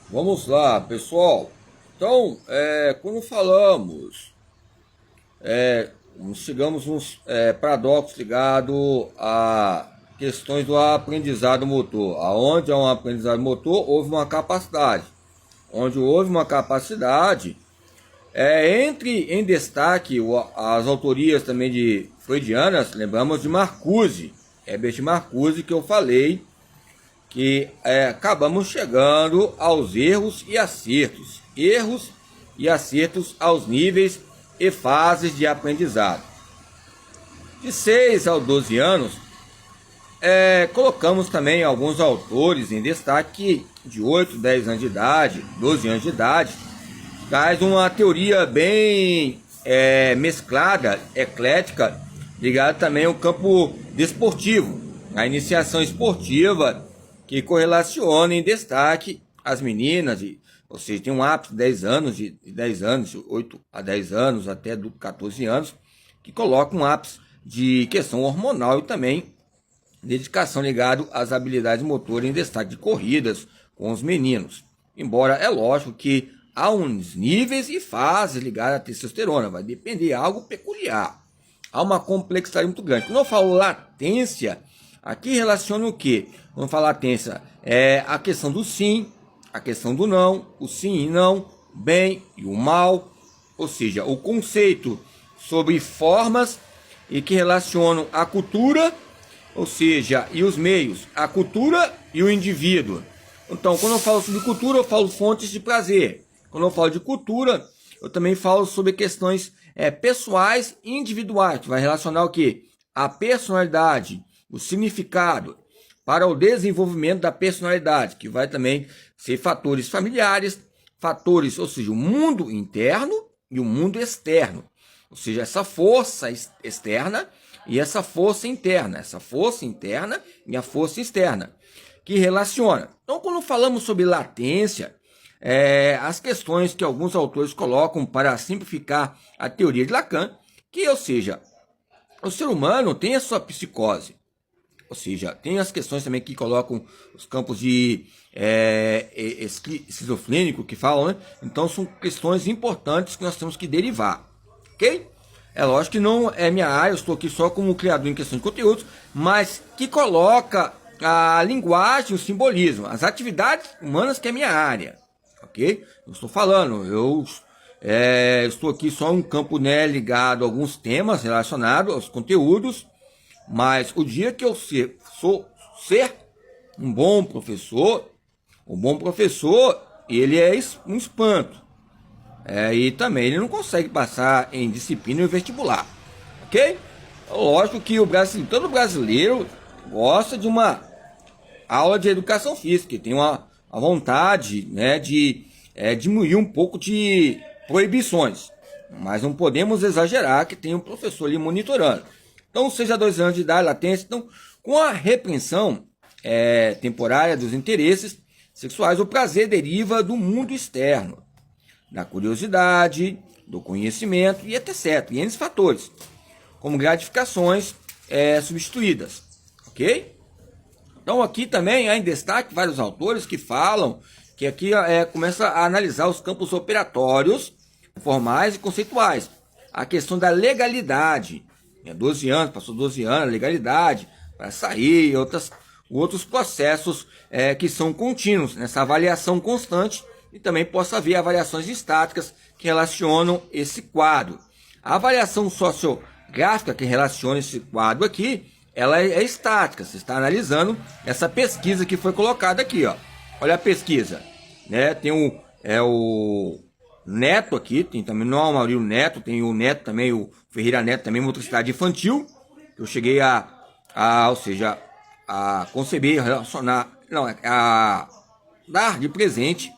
Vamos lá, pessoal. Então, quando falamos, chegamos uns paradoxos ligados a questões do aprendizado motor. Aonde há um aprendizado motor, houve uma capacidade. Onde houve uma capacidade, entre em destaque as autorias também de freudianas, lembramos de Marcuse, Herbert Marcuse, que eu falei, que acabamos chegando aos erros e acertos aos níveis e fases de aprendizado. De 6 a 12 anos, colocamos também alguns autores em destaque de 8, 10 anos de idade, 12 anos de idade, traz uma teoria bem mesclada, eclética, ligada também ao campo desportivo, a iniciação esportiva, que correlaciona em destaque as meninas, ou seja, tem um ápice de 10 anos, de 8 a 10 anos, até 14 anos, que coloca um ápice de questão hormonal e também dedicação ligado às habilidades motoras em destaque de corridas com os meninos. Embora é lógico que há uns níveis e fases ligadas à testosterona, vai depender de algo peculiar. Há uma complexidade muito grande. Quando eu falo latência, aqui relaciona o quê? Quando eu falo latência, é a questão do sim, a questão do não, o sim e não, bem e o mal, ou seja, o conceito sobre formas e que relacionam a cultura, ou seja, e os meios, a cultura e o indivíduo. Então, quando eu falo sobre cultura, eu falo fontes de prazer. Quando eu falo de cultura, eu também falo sobre questões pessoais e individuais, que vai relacionar o quê? A personalidade, o significado para o desenvolvimento da personalidade, que vai também ser fatores familiares, fatores, ou seja, o mundo interno e o mundo externo. Ou seja, essa força externa e essa força interna e a força externa, que relaciona. Então, quando falamos sobre latência, as questões que alguns autores colocam para simplificar a teoria de Lacan, que, ou seja, o ser humano tem a sua psicose, ou seja, tem as questões também que colocam os campos de esquizofrênico, que falam, né? Então, são questões importantes que nós temos que derivar, ok? É lógico que não é minha área, eu estou aqui só como criador em questão de conteúdos, mas que coloca a linguagem, o simbolismo, as atividades humanas, que é minha área, ok? Eu estou falando, eu estou aqui só um campo, né, ligado a alguns temas relacionados aos conteúdos, mas o dia que eu ser um bom professor, o bom professor, ele é um espanto. E também ele não consegue passar em disciplina e vestibular, ok? Lógico que todo brasileiro gosta de uma aula de educação física, que tem a vontade, né, de diminuir um pouco de proibições, mas não podemos exagerar que tem um professor ali monitorando. Então, seja 2 anos de idade, latência, então, com a repreensão temporária dos interesses sexuais, o prazer deriva do mundo externo, da curiosidade, do conhecimento e etc. E N fatores, como gratificações substituídas, ok? Então aqui também há em destaque vários autores que falam que aqui começa a analisar os campos operatórios, formais e conceituais. A questão da legalidade, 12 anos, passou 12 anos, legalidade, para sair, outros processos que são contínuos, nessa avaliação constante. E também possa haver avaliações estáticas que relacionam esse quadro. A avaliação sociográfica que relaciona esse quadro aqui, ela é estática. Você está analisando essa pesquisa que foi colocada aqui, ó. Olha a pesquisa, né? Tem o Neto aqui, tem também o Maurício Neto, tem o Neto também, o Ferreira Neto também, motricidade infantil. Eu cheguei ou seja, a conceber, relacionar, não, a dar de presente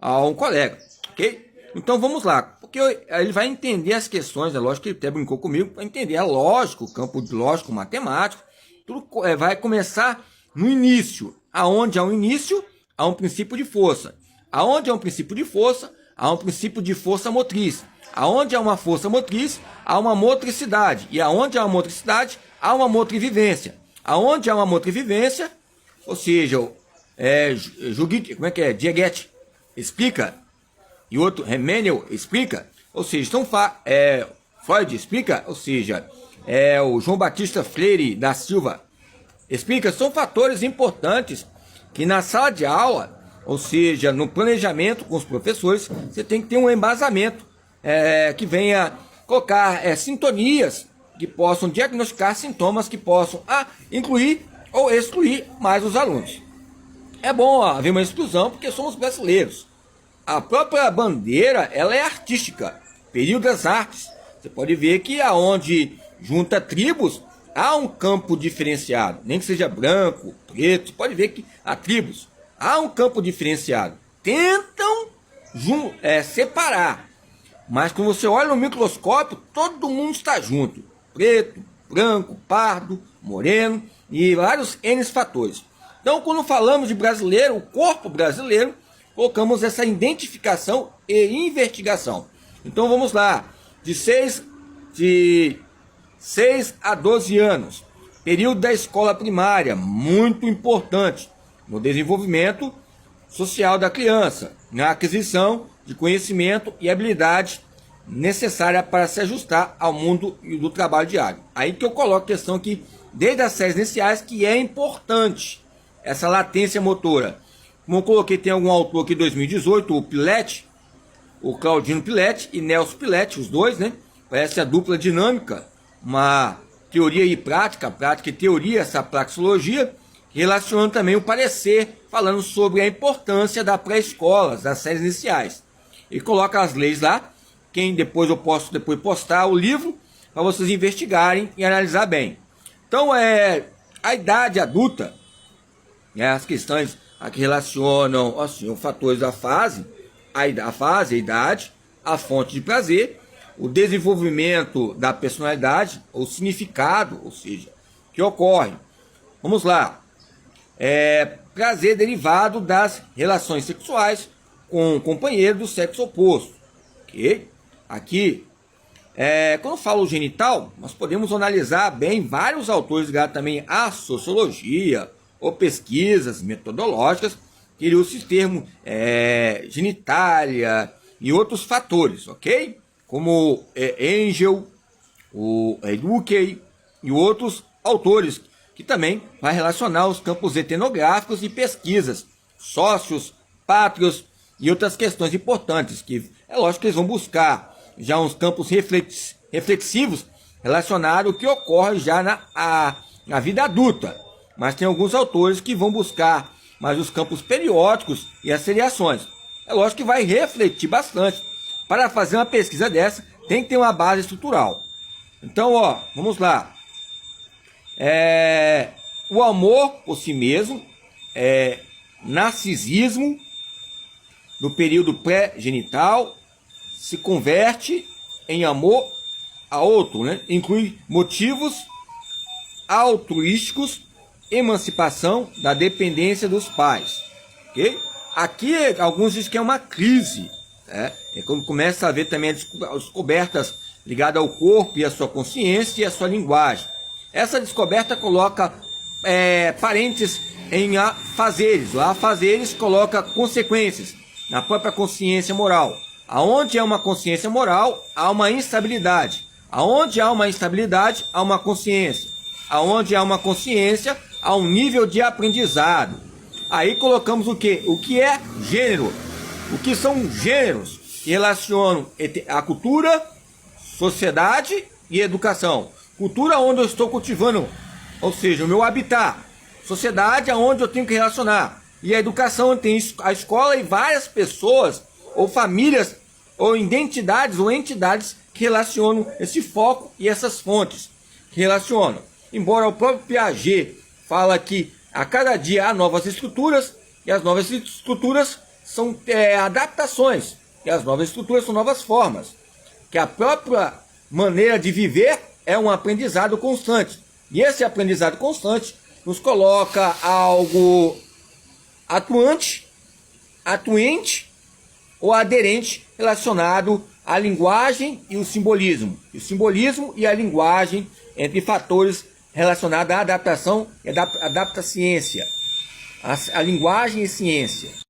a um colega, ok? Então vamos lá, porque ele vai entender as questões, é lógico que ele até brincou comigo, para entender, é lógico, o campo de lógico, matemático, tudo vai começar no início. Aonde há um início, há um princípio de força. Aonde há um princípio de força, há um princípio de força motriz. Aonde há uma força motriz, há uma motricidade. E aonde há uma motricidade, há uma motrivivência. Aonde há uma motrivivência, ou seja, como é que é? Dieguete, explica, e outro, Remeniel, explica, ou seja, Freud explica, ou seja, o João Batista Freire da Silva explica, são fatores importantes que na sala de aula, ou seja, no planejamento com os professores, você tem que ter um embasamento que venha colocar sintonias que possam diagnosticar sintomas que possam incluir ou excluir mais os alunos. É bom haver uma exclusão porque somos brasileiros. A própria bandeira, ela é artística, período das artes. Você pode ver que aonde junta tribos, há um campo diferenciado, nem que seja branco, preto, você pode ver que há tribos, há um campo diferenciado. Tentam separar, mas quando você olha no microscópio, todo mundo está junto. Preto, branco, pardo, moreno e vários N fatores. Então, quando falamos de brasileiro, o corpo brasileiro, colocamos essa identificação e investigação. Então, vamos lá. De 6 a 12 anos, período da escola primária, muito importante no desenvolvimento social da criança, na aquisição de conhecimento e habilidade necessária para se ajustar ao mundo do trabalho diário. Aí que eu coloco a questão aqui, desde as séries iniciais, que é importante essa latência motora. Como eu coloquei, tem algum autor aqui, 2018, o Piletti, o Claudino Piletti e Nelson Piletti, os dois, né? Parece a dupla dinâmica, uma teoria e prática e teoria, essa praxeologia, relacionando também o parecer, falando sobre a importância da pré-escola, das séries iniciais. E coloca as leis lá, depois eu posso postar o livro, para vocês investigarem e analisar bem. Então, a idade adulta, as questões que relacionam assim, os fatores da fase, a idade, a fonte de prazer, o desenvolvimento da personalidade, o significado, ou seja, que ocorre. Vamos lá. Prazer derivado das relações sexuais com o companheiro do sexo oposto. Ok? Aqui, quando eu falo genital, nós podemos analisar bem vários autores ligados também à sociologia ou pesquisas metodológicas que usam esse termo genitália e outros fatores, ok? Como Engel, o Duque e outros autores que também vai relacionar os campos etnográficos e pesquisas, sócios, pátrios e outras questões importantes, que é lógico que eles vão buscar já uns campos reflexivos relacionados ao que ocorre já na vida adulta. Mas tem alguns autores que vão buscar mais os campos periódicos e as seriações. É lógico que vai refletir bastante. Para fazer uma pesquisa dessa, tem que ter uma base estrutural. Então, vamos lá. O amor por si mesmo, narcisismo, no período pré-genital, se converte em amor a outro, né? Inclui motivos altruísticos, emancipação da dependência dos pais. Okay? Aqui, alguns dizem que é uma crise. É quando começa a ver também as descobertas ligadas ao corpo e à sua consciência e à sua linguagem. Essa descoberta coloca parentes em afazeres. O afazeres coloca consequências na própria consciência moral. Aonde há uma consciência moral, há uma instabilidade. Aonde há uma instabilidade, há uma consciência. Aonde há uma consciência, há um nível de aprendizado. Aí colocamos o quê? O que é gênero? O que são gêneros que relacionam a cultura, sociedade e educação? Cultura onde eu estou cultivando, ou seja, o meu habitat. Sociedade aonde eu tenho que relacionar. E a educação tem a escola e várias pessoas, ou famílias, ou identidades, ou entidades que relacionam esse foco e essas fontes que relacionam. Embora o próprio Piaget fala que a cada dia há novas estruturas, e as novas estruturas são adaptações, e as novas estruturas são novas formas, que a própria maneira de viver é um aprendizado constante, e esse aprendizado constante nos coloca algo atuante ou aderente relacionado à linguagem e o simbolismo e a linguagem entre fatores relacionados à adaptação e adapta-ciência, a linguagem e ciência.